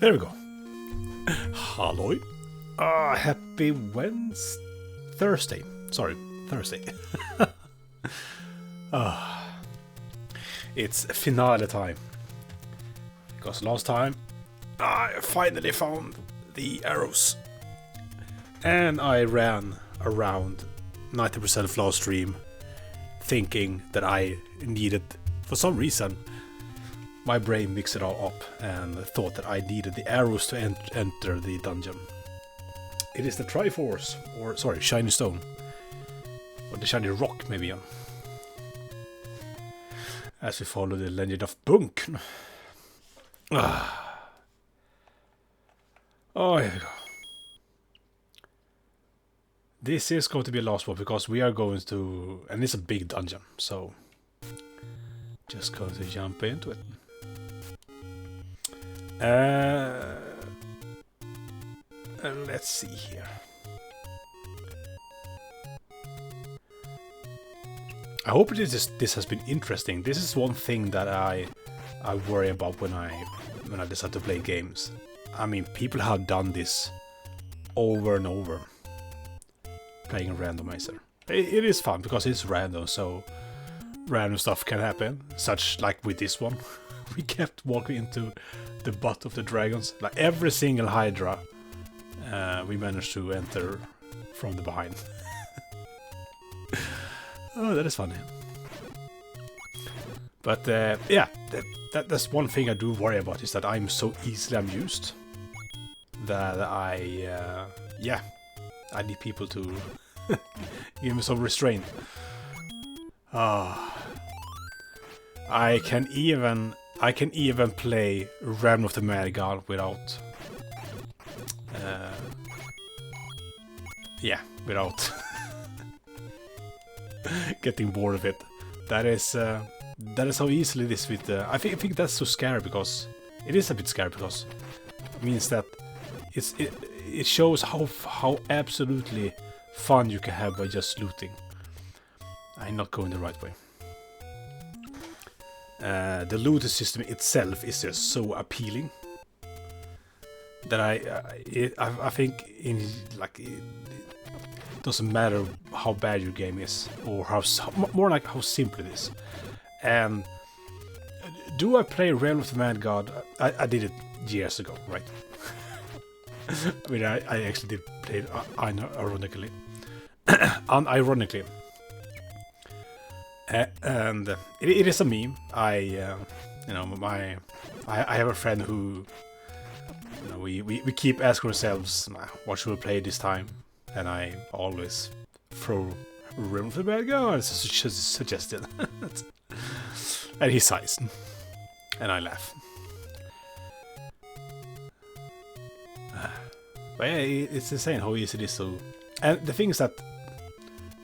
There we go. Hello. Happy Thursday. Sorry, Thursday. It's finale time. Because last time I finally found the arrows. And I ran around 90% of last stream thinking that I needed, for some reason, my brain mixed it all up and thought that I needed the arrows to enter the dungeon. It is the Triforce, or sorry, Shiny Stone. Or the Shiny Rock, maybe. As we follow the legend of Bunk. Oh, here we go. This is going to be a last one because we are going to, and it's a big dungeon, so just going to jump into it. Let's see here. I hope this has been interesting. This is one thing that I worry about when I decide to play games. I mean, people have done this over and over, playing a randomizer. It is fun because it's random, so random stuff can happen. Such like with this one, we kept walking into the butt of the dragons. Like every single Hydra, we managed to enter from the behind. Oh, that is funny. But yeah, that's one thing I do worry about, is that I'm so easily amused that I need people to give me some restraint. I can even play Realm of the Mad God without without getting bored of it. That is how easily this with I think that's so scary, because it is a bit scary, because it means that it shows how absolutely fun you can have by just looting. I'm not going the right way. The looting system itself is just so appealing that I think it doesn't matter how bad your game is, or more like how simple it is. And do I play Realm of the Mad God? I did it years ago, right? I mean, I actually did play it unironically. Unironically. And it is a meme. I have a friend who, we keep asking ourselves, what should we play this time? And I always throw Realm of the Mad God as suggested. And he sighs. And I laugh. But yeah, it's insane how easy it is to... And the thing is that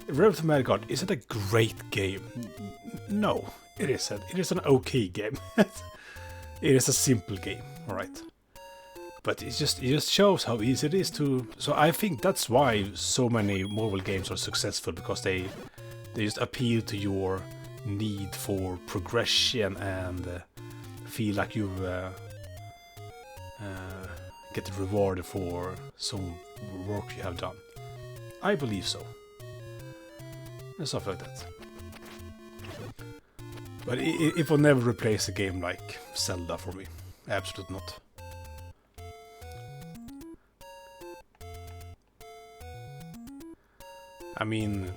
Realm of the Mad God isn't a great game. No, it isn't. It is an okay game. It is a simple game, alright? But it just shows how easy it is to... So I think that's why so many mobile games are successful, because they just appeal to your need for progression and feel like you get rewarded for some work you have done. I believe so. And stuff like that. But it will never replace a game like Zelda for me. Absolutely not. I mean,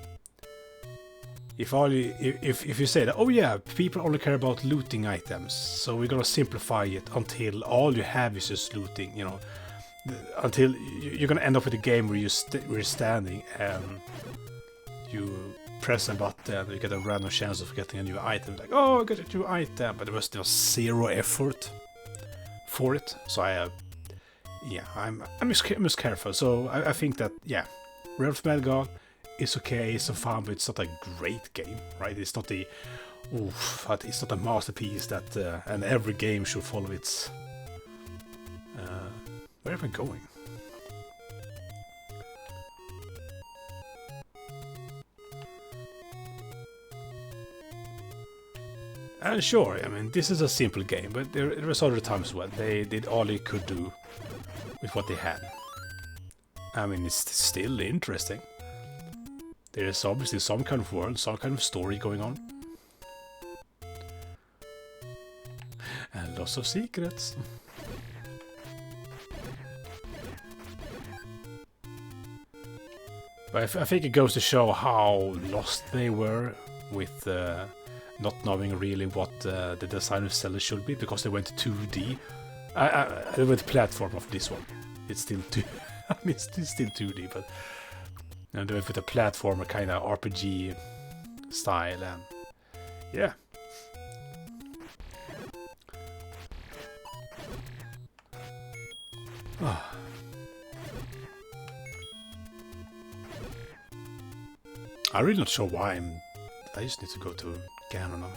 if you say that, oh yeah, people only care about looting items, so we're gonna simplify it until all you have is just looting, until you're gonna end up with a game where you're standing and you press a button and you get a random chance of getting a new item. Like, oh, I got a new item, but there was zero effort for it. So I'm just careful. So I think that Realm of the Mad God is okay, it's fun, but it's not a great game, right? It's not it's not a masterpiece that, and every game should follow its. Where am I going? And sure, I mean, this is a simple game, but there was other times as well. They did all they could do with what they had. I mean, it's still interesting. There is obviously some kind of world, some kind of story going on. And lots of secrets. But I think it goes to show how lost they were with not knowing really what the design of Zelda should be, because they went 2D. They went platform of this one. It's still 2. I mean, it's still 2D, but they went with a platformer kind of RPG style, and yeah. I'm really not sure why I just need to go to Ganon now.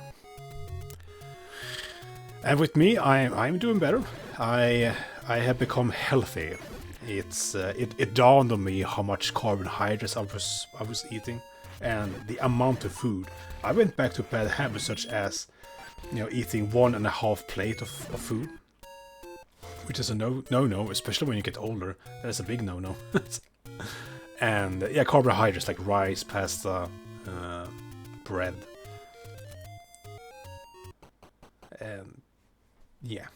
And with me, I'm doing better. I have become healthy. It dawned on me how much carbohydrates I was eating, and the amount of food. I went back to bad habits such as, eating 1.5 plate of food, which is a no, especially when you get older. That is a big no. And yeah, carbohydrates like rice, pasta, bread, and yeah,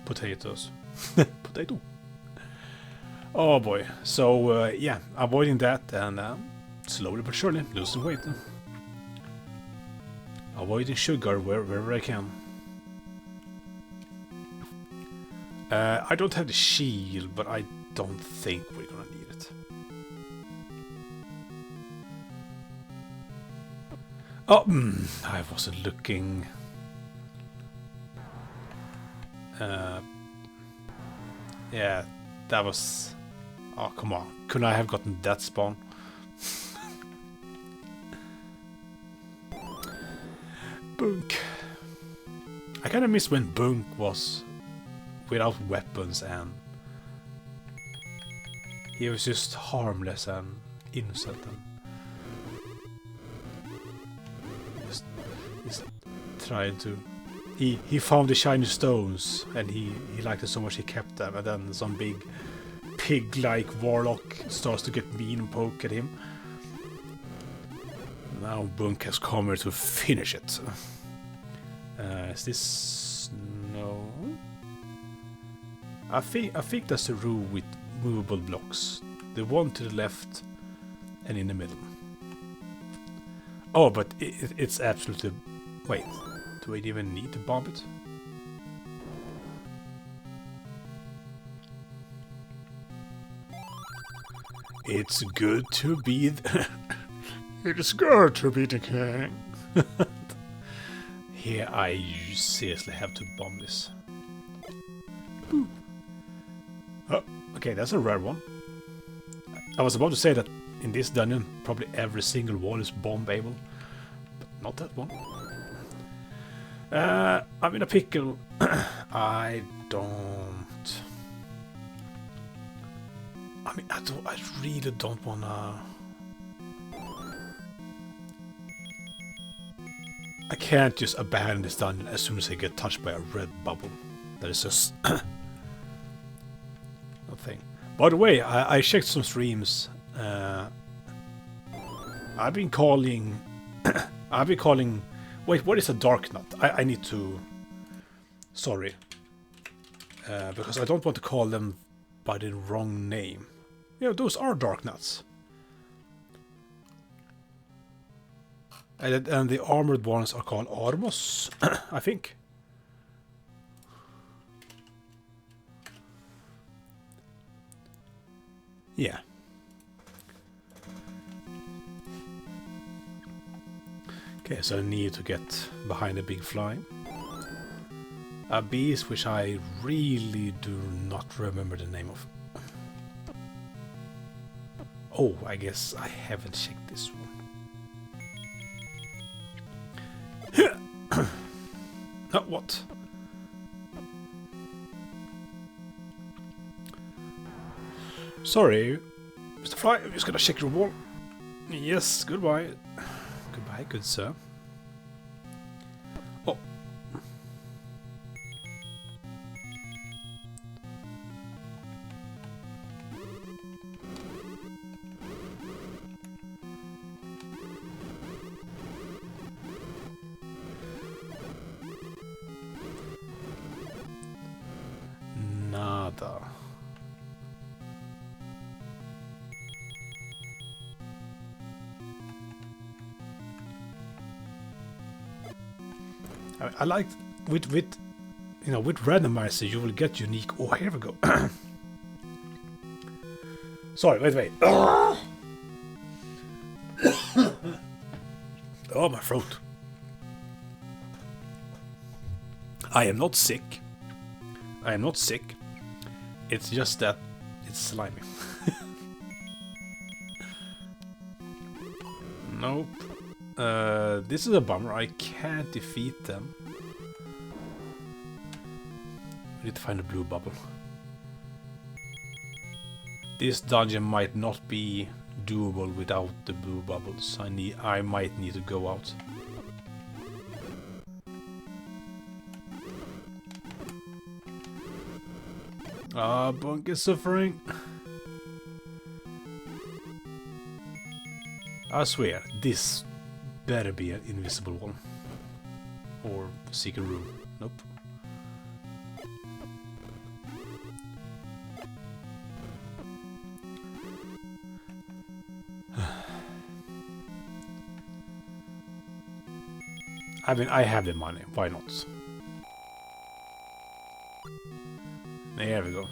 potatoes. Potato. Oh boy. So yeah, avoiding that and slowly but surely losing weight. Avoiding sugar wherever I can. I don't have the shield, but I don't think we're gonna need it. Oh, I wasn't looking. Yeah, that was... Oh, come on. Couldn't I have gotten that spawn? Bunk. I kind of miss when Bunk was without weapons and he was just harmless and innocent and just trying to... He found the shiny stones and he liked it so much he kept them, and then some big pig-like warlock starts to get mean and poke at him. Now Bunk has come here to finish it. Is this... No? I think that's the room with movable blocks. The one to the left and in the middle. Oh, but it's absolutely... Wait, do I even need to bomb it? It's good to be... It's good to be the king. Here I seriously have to bomb this. Ooh. Oh, okay, that's a rare one. I was about to say that in this dungeon, probably every single wall is bomb-able, but not that one. I'm in a pickle. I don't... I mean, I really don't wanna... I can't just abandon this dungeon as soon as I get touched by a red bubble. That is just... nothing. By the way, I checked some streams. I've been calling... Wait, what is a dark nut? I need to... Sorry. Because I don't want to call them by the wrong name. Yeah, those are dark nuts. And the armored ones are called Armos, I think. Yeah. Okay, so I need to get behind a big fly. A beast which I really do not remember the name of. Oh, I guess I haven't checked this one. Oh, what? Sorry, Mr. Fly, I'm just gonna check your wall. Yes, goodbye. Goodbye, good sir. Oh, I like with you know, with randomizer you will get unique. Oh, here we go. Sorry, wait. Oh, my throat. I am not sick. It's just that it's slimy. Nope. This is a bummer. I can't defeat them. We need to find a blue bubble. This dungeon might not be doable without the blue bubbles. I might need to go out. Bunk is suffering. I swear, this better be an invisible one. Or secret room. Nope. I mean, I have the money. Why not? There we go.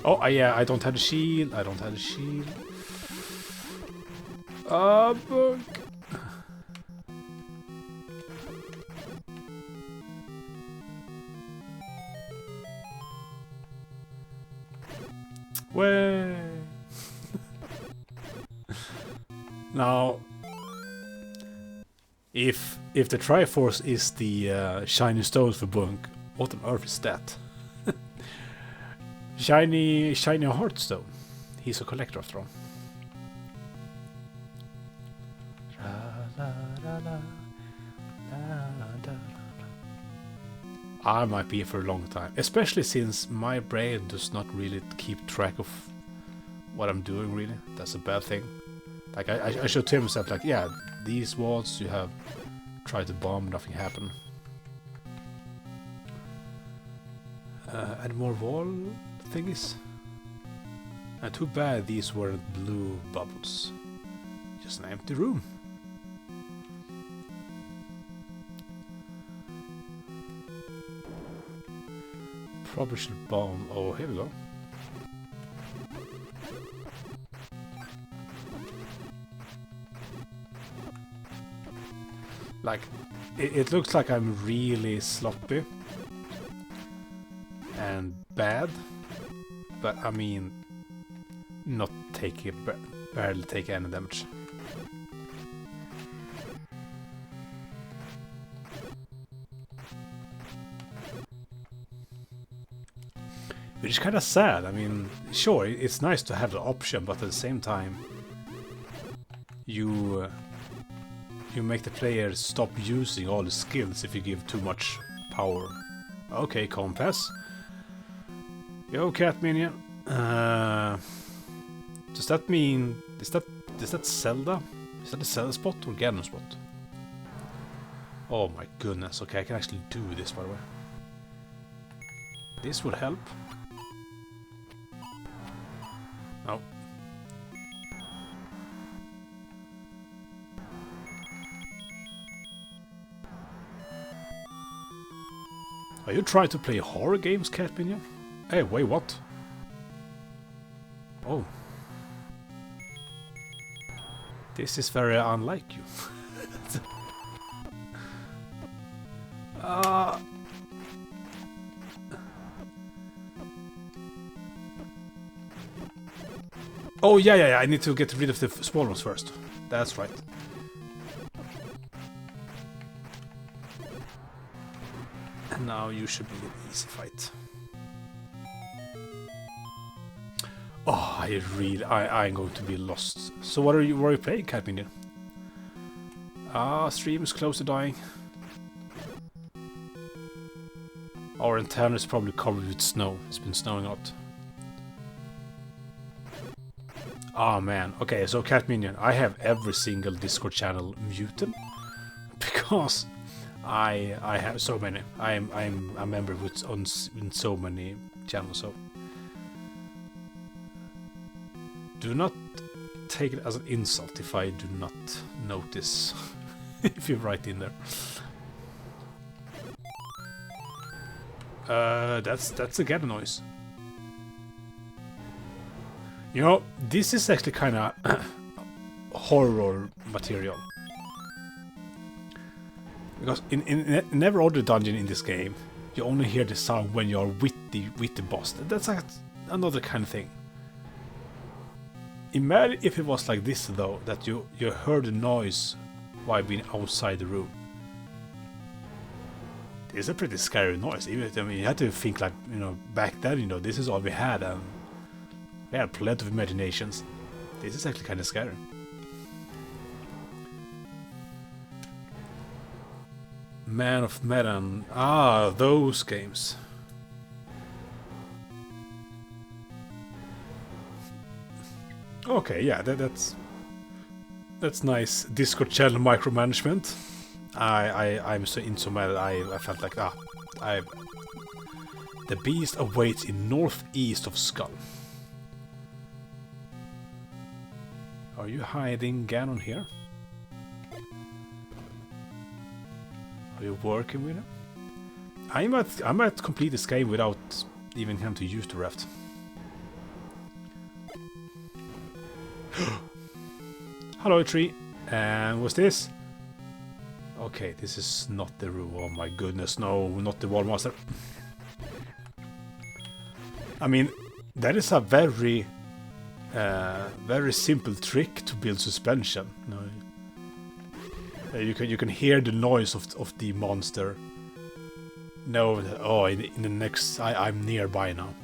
Oh, yeah, I don't have the shield. Book. Way. Now, if the Triforce is the shiny stones for Bunk, what on earth is that? Shiny Heartstone. He's a collector after all. I might be here for a long time, especially since my brain does not really keep track of what I'm doing, really. That's a bad thing. Like, I should tell myself, like, yeah, these walls you have tried to bomb, nothing happened. And more wall thingies. And too bad these weren't blue bubbles. Just an empty room. Probably should bomb. Oh, here we go. Like, it looks like I'm really sloppy and bad, but I mean, not taking barely take any damage. Which is kind of sad. I mean, sure, it's nice to have the option, but at the same time, you make the player stop using all the skills if you give too much power. Okay, compass. Yo, cat minion. Does that mean is that Zelda? Is that a Zelda spot or Ganon spot? Oh my goodness. Okay, I can actually do this, by the way. This would help. No. Are you trying to play horror games, cat minion? Hey, wait, what? Oh. This is very unlike you. Oh, yeah, I need to get rid of the small ones first. That's right. And now you should be an easy fight. Oh, I'm going to be lost. So what are you playing, cat minion? Stream is close to dying. Our antenna is probably covered with snow. It's been snowing a lot. Oh man. Okay, so cat minion, I have every single Discord channel muted because I have so many. I'm a member in so many channels. So Do not take it as an insult if I do not notice if you're right in there. That's a Ganon noise. You know, this is actually kind of horror material. Because in every other dungeon in this game, you only hear the sound when you're with the boss. That's like another kind of thing. Imagine if it was like this though, that you heard the noise while being outside the room. It's a pretty scary noise. I mean, you had to think like, you know, back then, you know, this is all we had, and we had plenty of imaginations. This is actually kind of scary. Man of Medan. Ah, those games. Okay, yeah, that's nice. Discord channel micromanagement. I'm so into Medan. I felt like the beast awaits in northeast of Skull. Are you hiding Ganon here? Are you working with him? I might complete this game without even having to use the raft. Hello, tree. And what's this? Okay, this is not the room. Oh my goodness, no, not the wall master. I mean, that is a very simple trick to build suspension. No, you can hear the noise of the monster. No, oh, in the next, I'm nearby now.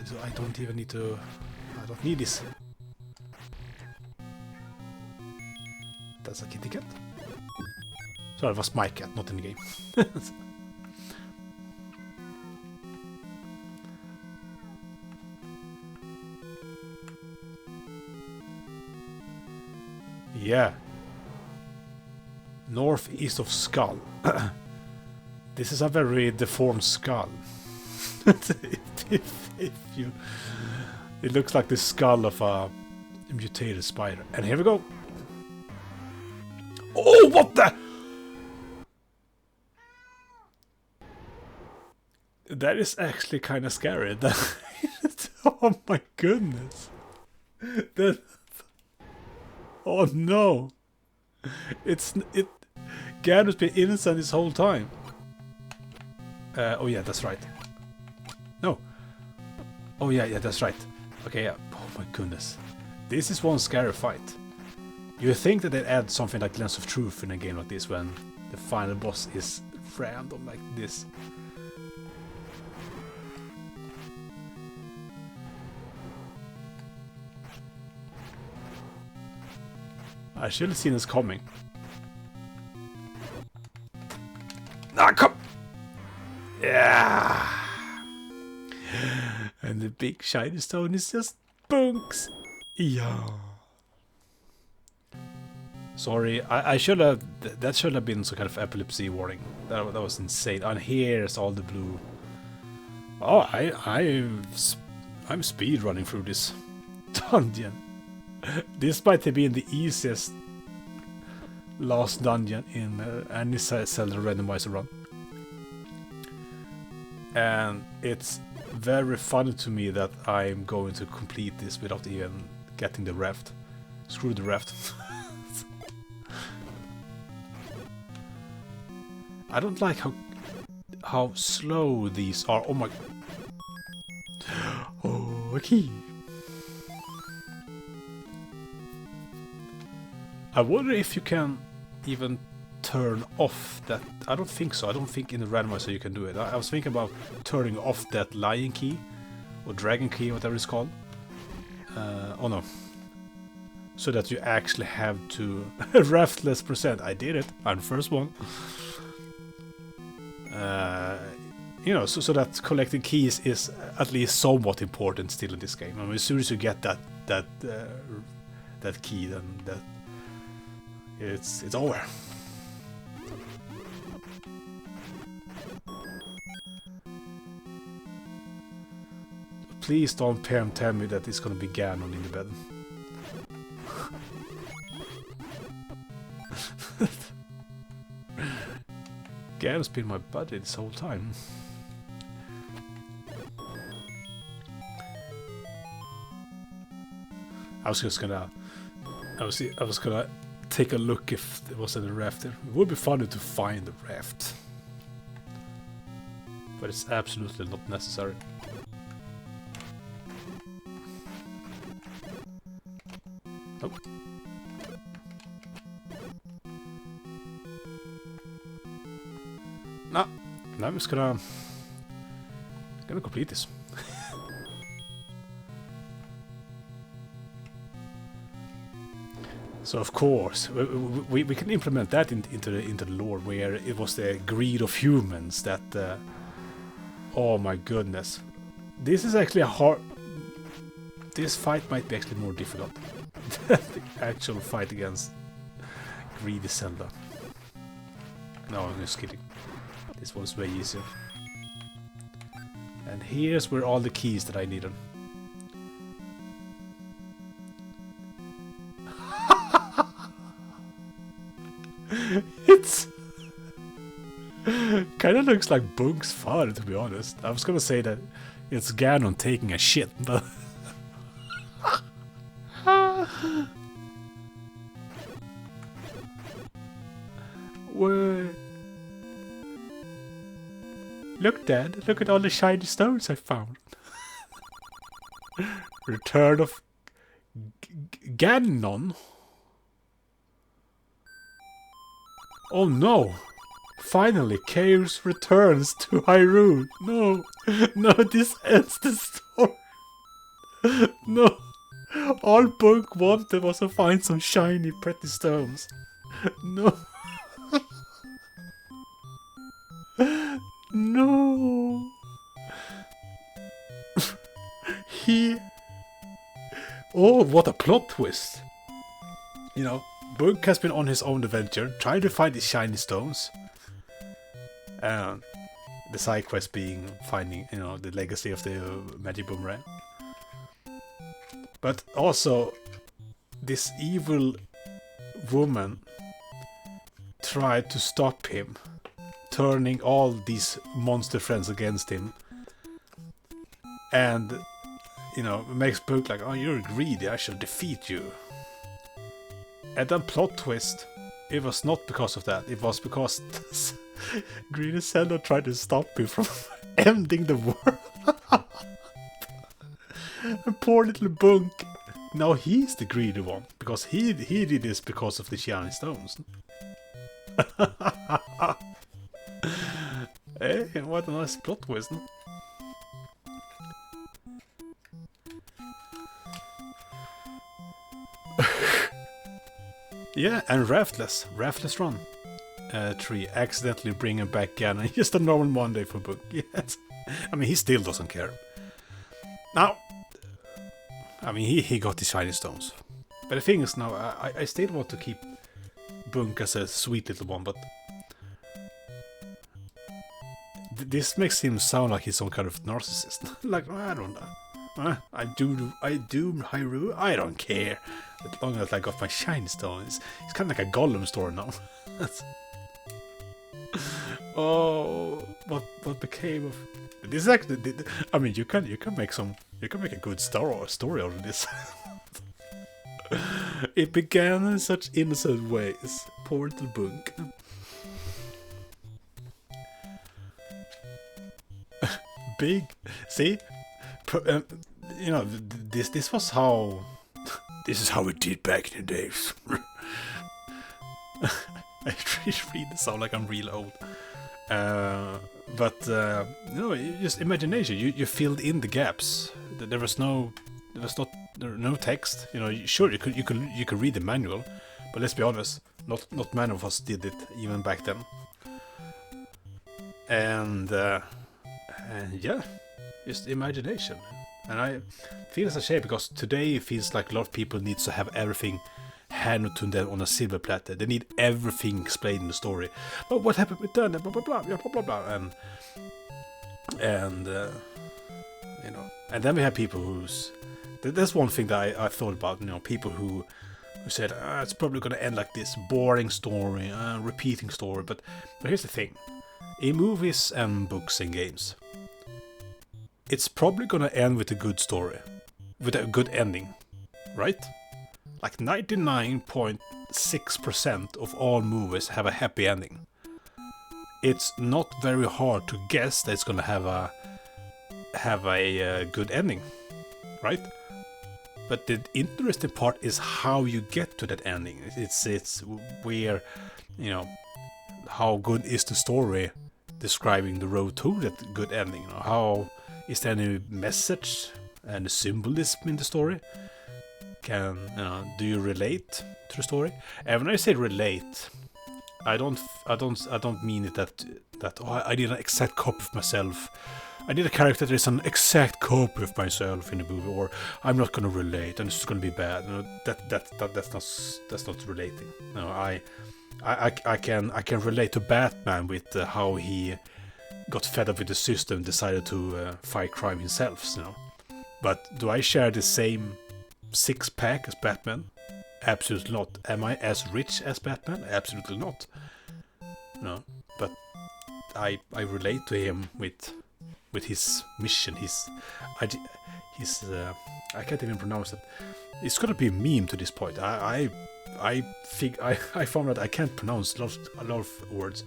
So I don't even need to. I don't need this. That's a kitty cat. Sorry, it was my cat, not in the game. Yeah. Northeast of Skull. This is a very deformed skull. if you, it looks like the skull of a mutated spider. And here we go. Oh, what the? That is actually kind of scary. Oh my goodness. That. Oh no. Ganon's been innocent this whole time. Oh yeah, that's right. No. Oh yeah, that's right. Okay, yeah. Oh my goodness. This is one scary fight. You think that they'd add something like Lens of Truth in a game like this when the final boss is random like this. I should have seen this coming. Ah, come! Yeah! And the big shiny stone is just bunks. Yeah. Sorry, I should have. That should have been some kind of epilepsy warning. That was insane. And here's all the blue. Oh, I'm speed running through this dungeon. This might have been the easiest last dungeon in any Zelda Randomizer run. And it's very funny to me that I'm going to complete this without even getting the raft. Screw the raft. I don't like how slow these are. Oh my. Oh, a key. I wonder if you can even turn off that. I don't think so. I don't think in the randomizer you can do it. I was thinking about turning off that lion key or dragon key, whatever it's called. Oh no. So that you actually have to raftless percent. I did it. I'm the first one. You know, so that collecting keys is at least somewhat important still in this game. I mean, as soon as you get that key, then it's over. please don't tell me that it's gonna be Ganon in the bed. Ganon's been my buddy this whole time. I was gonna take a look if there was any raft there. It would be funny to find the raft, but it's absolutely not necessary. Nope. No, I'm just gonna complete this. So of course we can implement that into the lore, where it was the greed of humans that. Oh my goodness, this is actually a hard. This fight might be actually more difficult than the actual fight against greedy Zelda. No, I'm just kidding. This one's way easier. And here's where all the keys that I needed. It's kind of looks like Bunk's father, to be honest. I was gonna say that it's Ganon taking a shit, but what? Look, Dad! Look at all the shiny stones I found. Return of Gannon. Oh no! Finally, Chaos returns to Hyrule. No, no, this ends the story. No, all Bunk wanted was to find some shiny, pretty stones. No. No. Oh, what a plot twist. You know, Bunk has been on his own adventure, trying to find these shiny stones. And the side quest being finding, you know, the legacy of the magic boomerang. But also, this evil woman tried to stop him, turning all these monster friends against him. And, you know, makes Bunk like, oh, you're greedy, I shall defeat you. And then plot twist, it was not because of that, it was because Greedy Zelda tried to stop me from ending the world. And poor little Bunk, now he's the greedy one, because he did this because of the shiny stones. Hey, what a nice plot twist, no? Yeah, and Raftless Run. 3, accidentally bringing back Ganon. Just a normal Monday for Bunk. Yes. I mean, he still doesn't care. Now, I mean, he got the shiny stones. But the thing is now, I still want to keep Bunk as a sweet little one, but this makes him sound like he's some kind of narcissist. Like, I don't know. I do Hyrule, I don't care. As long as I got my shiny stones. It's kind of like a Gollum story now. Oh, what became of this? Is actually, I mean, you can make a good story out of this. It began in such innocent ways. Poor little Bunk. Big, see, you know, this was how. This is how we did back in the days. I really sound like I'm real old. But you know, just imagination. You filled in the gaps. There was no text. You know, sure you could read the manual, but let's be honest, not many of us did it even back then. And yeah, just imagination. And I feel it's a shame because today it feels like a lot of people need to have everything handed to them on a silver platter. They need everything explained in the story. But what happened with that? Blah blah blah blah blah blah. And you know, And then we have people who's... That's one thing that I thought about, you know, people who said, it's probably going to end like this boring story, repeating story. But here's the thing. In movies and books and games, it's probably going to end with a good story. With a good ending. Right? Like 99.6% of all movies have a happy ending. It's not very hard to guess that it's going to have a good ending. Right? But the interesting part is how you get to that ending. It's where, you know, how good is the story describing the road to that good ending? You know, how is there any message and symbolism in the story? Do you relate to the story? And when I say relate, I don't mean it that I did an exact copy of myself. I did a character that is an exact copy of myself in the movie, or I'm not gonna relate and it's gonna be bad. You know, that's not relating. You know, I can relate to Batman with how he got fed up with the system, decided to fight crime himself. You know, but do I share the same six-pack as Batman? Absolutely not. Am I as rich as Batman? Absolutely not. No, but I relate to him with his mission, I can't even pronounce it. It's gonna be a meme to this point. I found that I can't pronounce a lot of words.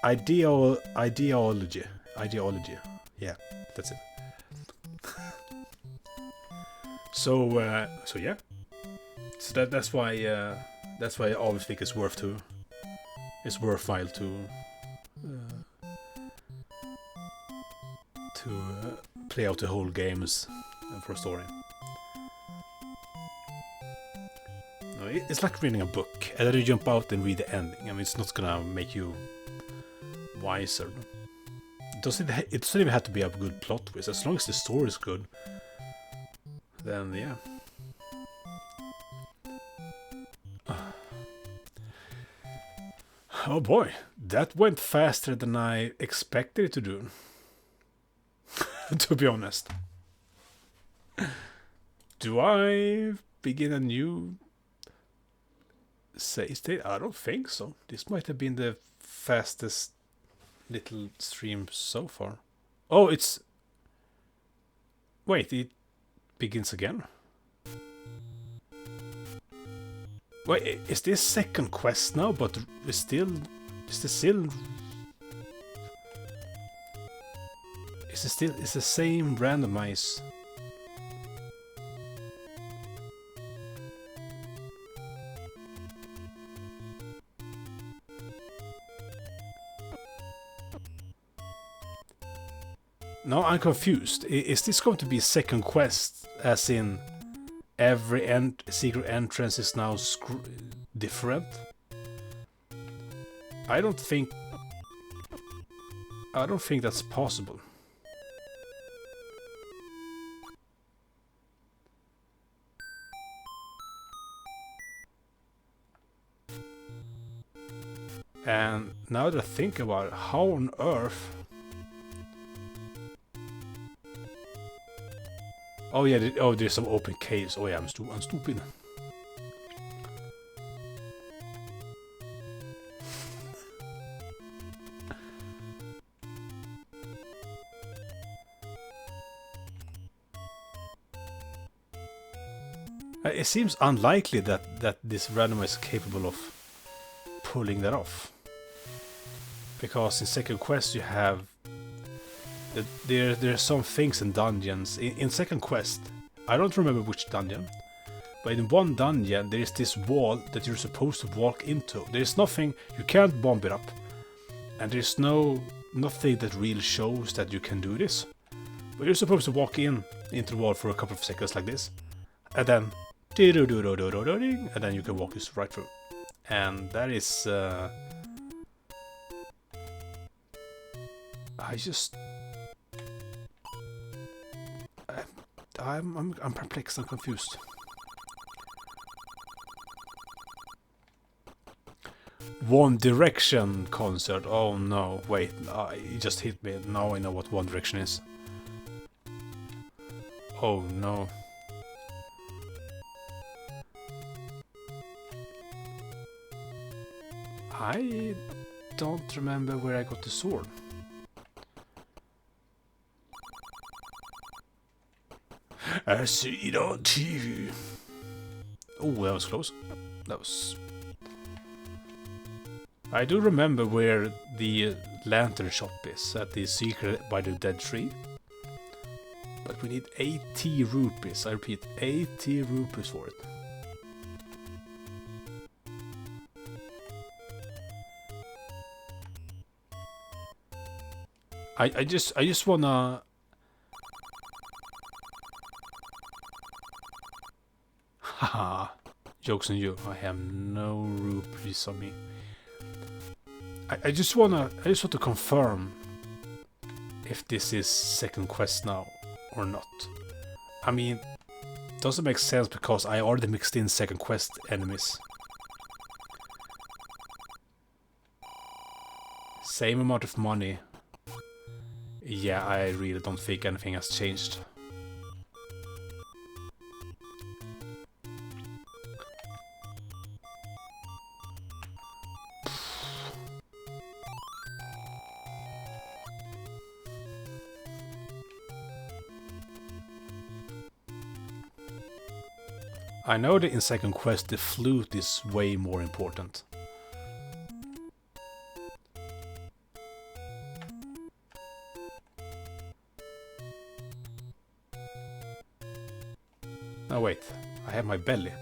Ideology. Yeah, that's it. So yeah. So that's why I always think it's worthwhile to play out the whole games for a story. No, it's like reading a book, and then you jump out and read the ending. I mean, it's not gonna make you wiser. It doesn't even have to be a good plot twist. As long as the story is good, then yeah. Oh boy, that went faster than I expected it to do. To be honest. Do I begin a new save state? I don't think so. This might have been the fastest little stream so far. Oh, it's... Wait, it begins again? Wait, is this second quest now? But it's still... Is this still... It's the same randomize. No, I'm confused. Is this going to be a second quest, as in every secret entrance is now different? I don't think that's possible. And now that I think about it, how on earth... Oh yeah, there's some open caves. Oh yeah, I'm stupid. It seems unlikely that this randomizer is capable of pulling that off. Because in second quest you have... There are some things in dungeons. In second quest, I don't remember which dungeon, but in one dungeon there is this wall that you're supposed to walk into. There's nothing, you can't bomb it up, and there's nothing that really shows that you can do this. But you're supposed to walk into the wall for a couple of seconds like this, and then and then you can walk this right through. And that is I'm perplexed and confused. One Direction concert. Oh no, wait, it just hit me. Now I know what One Direction is. Oh no. I don't remember where I got the sword. I see it on TV. Oh, that was close. That was... I do remember where the lantern shop is, at the secret by the dead tree. But we need 80 rupees. I repeat, 80 rupees for it. I just wanna... Haha, jokes on you. I have no rupees on me. I just want to confirm if this is second quest now or not. I mean, doesn't make sense because I already mixed in second quest enemies. Same amount of money. Yeah, I really don't think anything has changed. I know that in second quest the flute is way more important. Oh wait, I have my belly.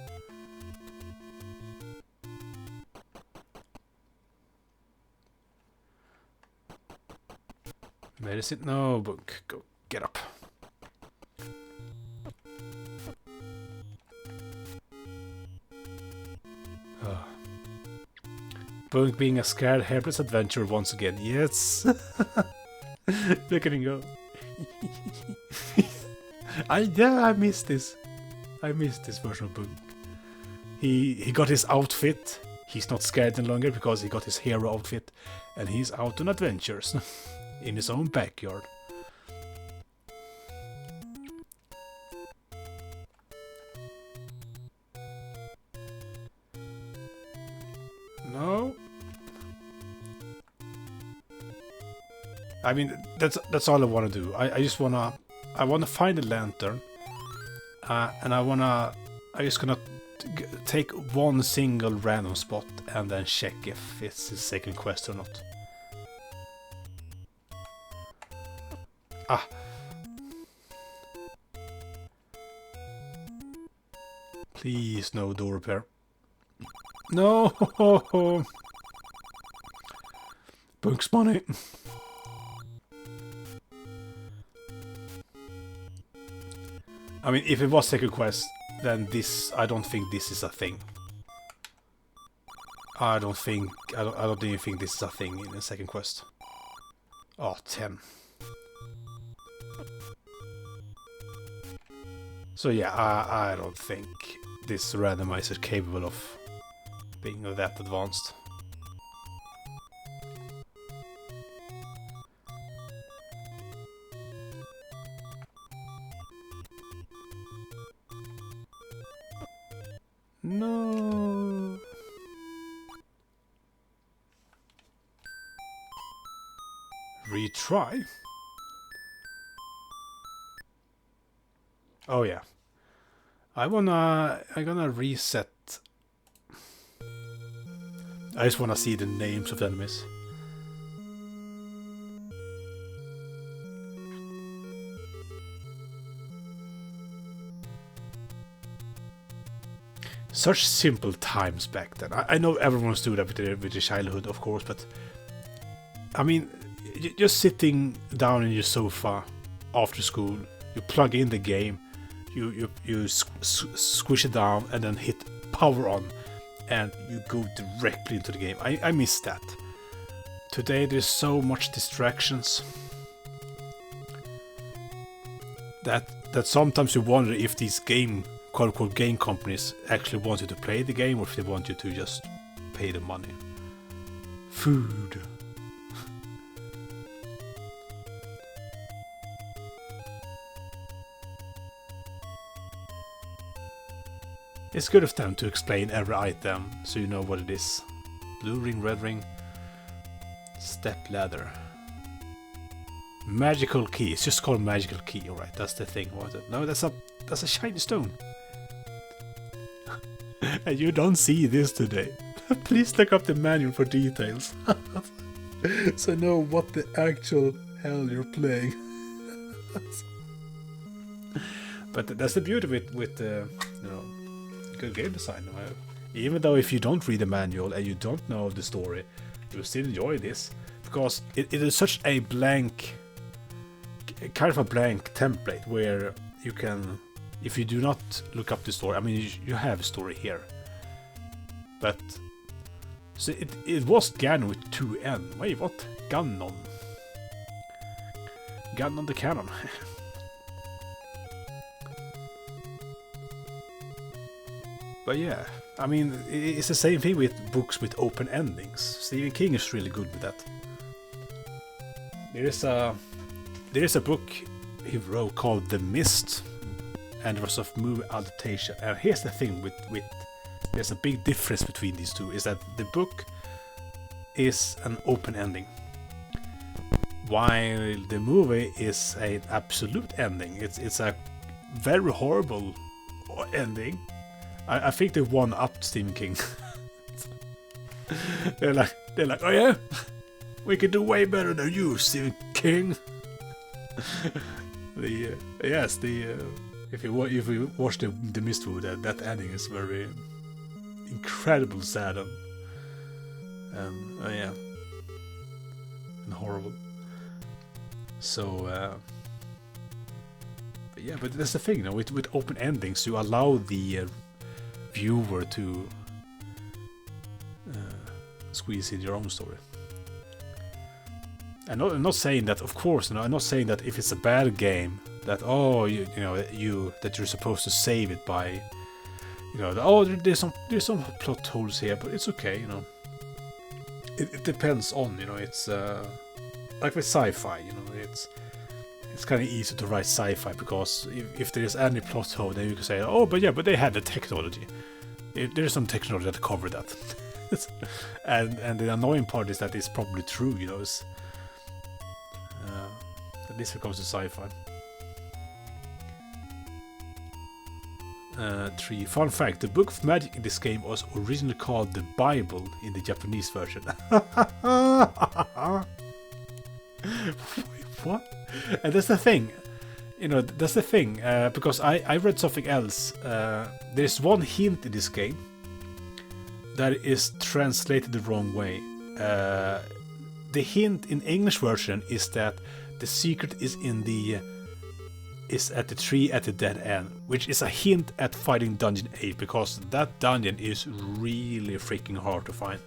Medicine? No, book. Go, get up. Bunk being a scared, helpless adventurer once again. Yes! Look at him go. I missed this. I missed this version of Bunk. He got his outfit. He's not scared any longer because he got his hero outfit. And he's out on adventures. In his own backyard. No. I mean, that's all I want to do. I just wanna find a lantern, and I'm just gonna take one single random spot and then check if it's the second quest or not. Ah. Please, no door repair. No. Bunk's money. I mean, if it was second quest, then I don't think this is a thing. I don't even think this is a thing in the second quest. Oh, 10. So yeah, I don't think this randomizer is capable of being that advanced. No. Retry? Oh yeah. I'm gonna reset. I just wanna see the names of the enemies. Such simple times back then. I know everyone's doing that with their childhood, of course, but I mean, just sitting down in your sofa after school, you plug in the game, you squish it down, and then hit power on, and you go directly into the game. I miss that. Today there's so much distractions that sometimes you wonder if these quote-unquote game companies actually want you to play the game, or if they want you to just pay the money. Food. It's good of them to explain every item so you know what it is. Blue ring, red ring, step ladder. Magical key. It's just called magical key. Alright, that's the thing. What? No, that's a shiny stone. And you don't see this today. Please look up the manual for details. So know what the actual hell you're playing. But that's the beauty with good game design. Even though if you don't read the manual and you don't know the story, you will still enjoy this because it is such a blank, kind of a blank template where you can, if you do not look up the story, I mean you have a story here, but so it was Ganon with 2 N. Wait, what? Ganon. Ganon the Canon. But yeah, I mean, it's the same thing with books with open endings. Stephen King is really good with that. There is a book he wrote called The Mist, and it was a movie adaptation. And here's the thing with there's a big difference between these two, is that the book is an open ending, while the movie is an absolute ending. It's a very horrible ending. I think they won up Stephen King. they're like, oh yeah, we can do way better than you, Stephen King. If you watch the Mist movie, that ending is very incredible, sad and horrible. So but that's the thing, with open endings, you allow the viewer to squeeze in your own story. And I'm not saying that, of course, I'm not saying that if it's a bad game that that you're supposed to save it by, there's some plot holes here, but it's okay, It depends on, it's like with sci-fi, it's kind of easy to write sci-fi because if there's any plot hole, then you can say, oh, but they had the technology. There's some technology that cover that. and the annoying part is that it's probably true, it's, at least when it comes to sci-fi. 3. Fun fact, the book of magic in this game was originally called the Bible in the Japanese version. What? And that's the thing. Because I read something else. There's one hint in this game that is translated the wrong way. The hint in English version is that the secret is at the tree at the dead end, which is a hint at fighting Dungeon 8, because that dungeon is really freaking hard to find.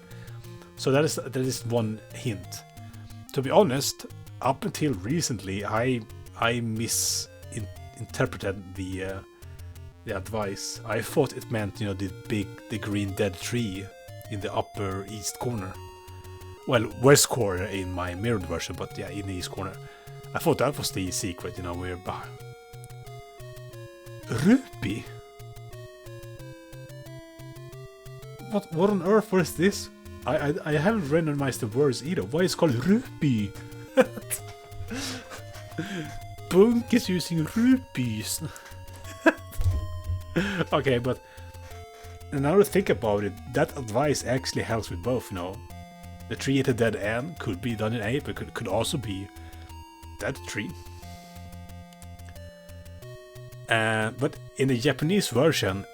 So that is one hint. To be honest, up until recently, I misinterpreted the advice. I thought it meant the green dead tree in the upper east corner. Well, west corner in my mirrored version, but yeah, in the east corner. I thought that was the secret, where Rupee? What on earth was this? I haven't randomized the words either. Why is it called Rupee? Bunk is using rupees. Okay, but now to think about it, that advice actually helps with both, The tree at the dead end could be Dungeon 8, but could also be that tree. But in the Japanese version,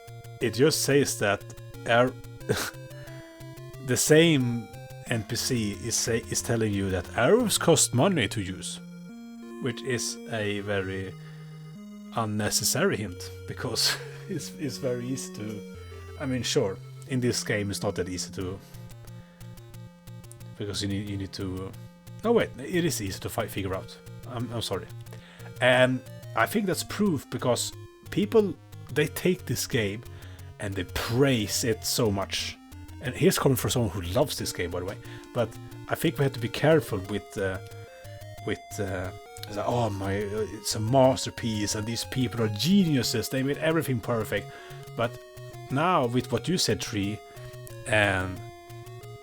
it just says that the same NPC is telling you that arrows cost money to use, which is a very unnecessary hint, because it's very easy to. I mean, sure, in this game it's not that easy to, because you need to. Oh wait, it is easy to figure out. I'm sorry, and I think that's proof because people, they take this game and they praise it so much. And here's coming from someone who loves this game, by the way. But I think we have to be careful with it's a masterpiece and these people are geniuses. They made everything perfect. But now with what you said, Tree, and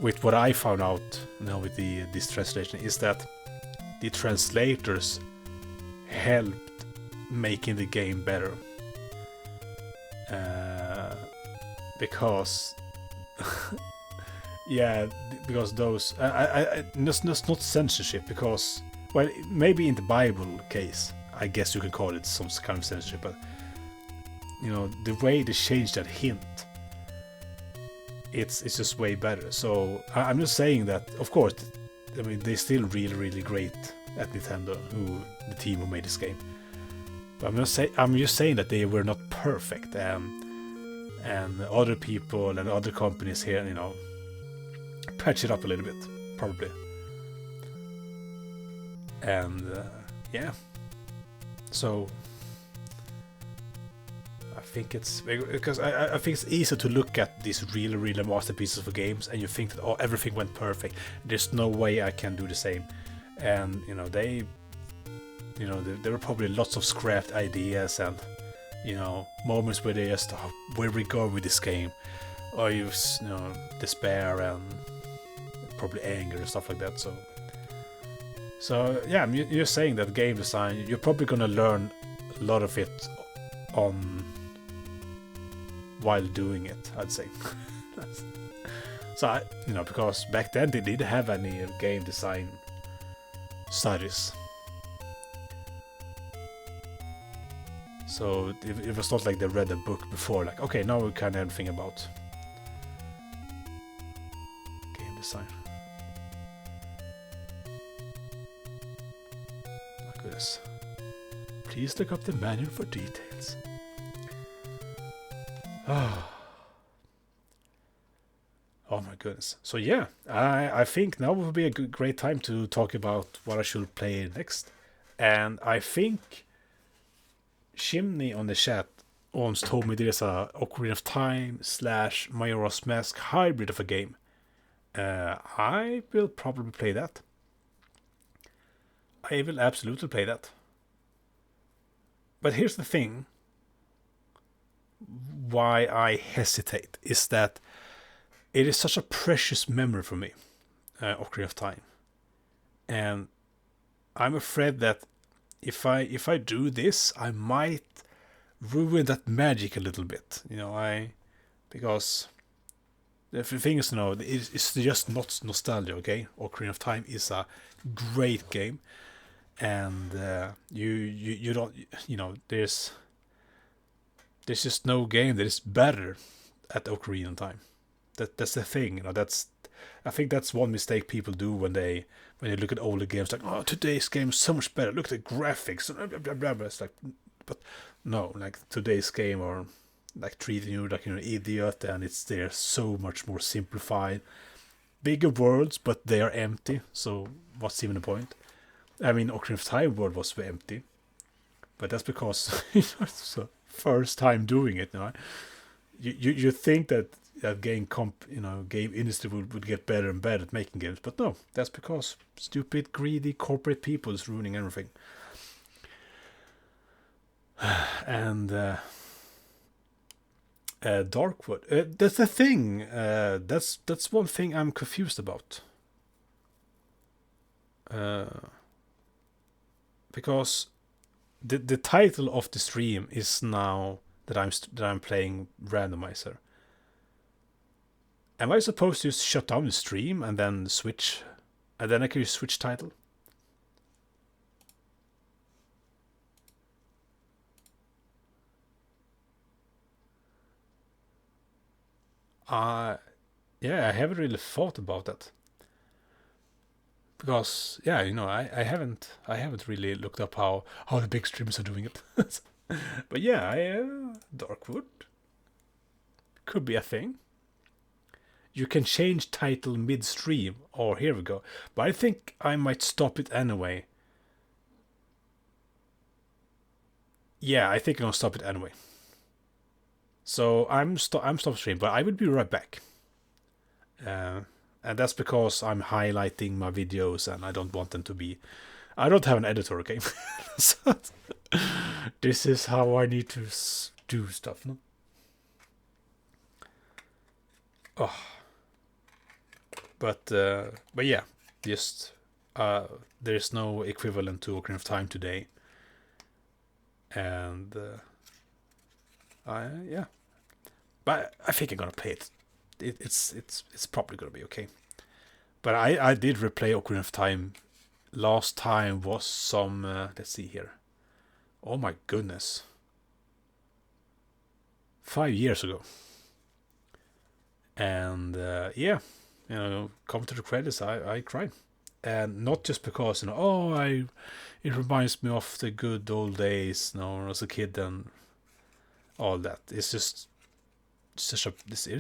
with what I found out now with this translation, is that the translators helped making the game better. Because yeah, because those not censorship, because, well, maybe in the Bible case I guess you could call it some kind of censorship, but you know, the way they changed that hint, it's just way better. So I'm just saying that, of course, I mean, they're still really great at Nintendo, the team who made this game. But I'm just saying that they were not perfect, and other people and other companies here, you know, patch it up a little bit, probably. And yeah, so I think it's because I think it's easy to look at these really masterpieces of games and you think that, oh, everything went perfect, there's no way I can do the same. And you know, there were probably lots of scrapped ideas and, you know, moments where they just, oh, where we go with this game, or you know, despair and probably anger and stuff like that. So yeah, you're saying that game design, you're probably gonna learn a lot of it on while doing it, I'd say. So you know, because back then they didn't have any game design studies, so it was not like they read a book before, like, okay, now we can know everything about game design. My goodness. Please look up the manual for details. Oh my goodness. So yeah, I think now would be a great time to talk about what I should play next. And I think Chimney on the chat once told me there's a Ocarina of Time / Majora's Mask hybrid of a game. I will probably play that. I will absolutely play that. But here's the thing. Why I hesitate is that it is such a precious memory for me, Ocarina of Time. And I'm afraid that if I do this, I might ruin that magic a little bit. You know, because the thing is, you know, it's just not nostalgia, okay? Ocarina of Time is a great game, and you don't, you know, there's just no game that is better at Ocarina of Time. That's the thing, you know. I think that's one mistake people do when they look at older games, like, oh, today's game is so much better. Look at the graphics, blah, blah, blah, blah. It's like, but no, like today's game are like treating you like you're an idiot, and they're so much more simplified, bigger worlds, but they are empty. So what's even the point? I mean, Ocarina of Time world was empty, but that's because it's the first time doing it. You know, you think that game industry would get better and better at making games, but no, that's because stupid, greedy corporate people is ruining everything. And Darkwood, that's the thing. That's one thing I'm confused about. Because the title of the stream is now that I'm playing Randomizer. Am I supposed to shut down the stream and then switch, and then I can switch title? Yeah, I haven't really thought about that. Because yeah, you know, I haven't really looked up how the big streamers are doing it. But yeah, Darkwood could be a thing. You can change title mid-stream, or here we go. But I think I might stop it anyway. Yeah, I think I'm gonna stop it anyway. So I'm stop stream, but I will be right back. And that's because I'm highlighting my videos, and I don't want them to be. I don't have an editor, okay? So this is how I need to do stuff, no? Oh, but yeah, just there's no equivalent to Ocarina of Time today, and yeah, but I think I'm gonna play it. It's probably gonna be okay. But I did replay Ocarina of Time. Last time was some let's see here. Oh my goodness. 5 years ago. And yeah, come to the credits, I cried. And not just because, it reminds me of the good old days, as a kid and all that. It is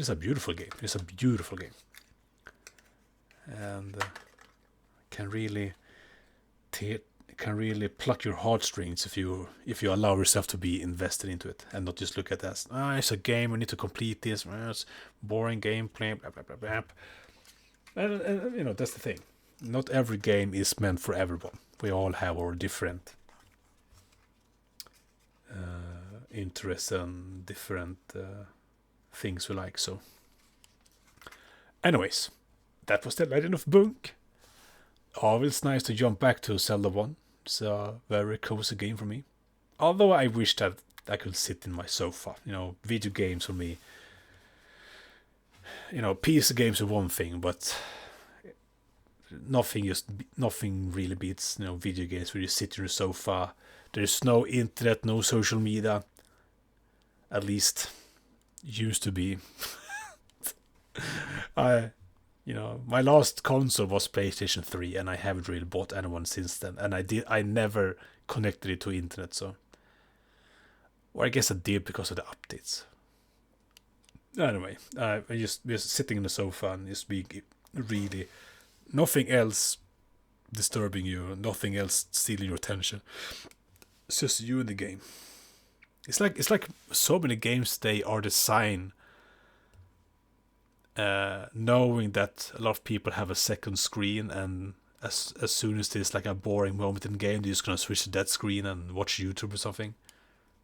a beautiful game. It's a beautiful game. And can really pluck your heartstrings if you allow yourself to be invested into it and not just look at it as it's a game, we need to complete this, it's boring gameplay, blah blah blah blah. And that's the thing. Not every game is meant for everyone. We all have our different interests and different things we like. So, anyways, that was the Legend of Bunk. Oh, it's nice to jump back to Zelda 1. It's a very cozy game for me. Although I wish that I could sit in my sofa. Video games for me. PC games are one thing, but nothing really beats video games where you sit in your sofa. There's no internet, no social media. At least used to be. My last console was PlayStation 3, and I haven't really bought anyone since then. And I never connected it to internet, so. Or I guess I did because of the updates. Anyway, I just sitting in the sofa and just being really nothing else disturbing you, nothing else stealing your attention. It's just you in the game. It's like so many games today are designed knowing that a lot of people have a second screen, and as soon as there's like a boring moment in the game, they're just gonna switch to that screen and watch YouTube or something.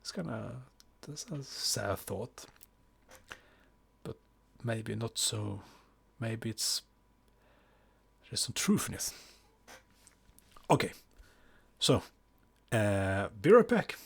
That's a sad thought, but maybe not so. Maybe there's some truth in it. Okay, so be right back.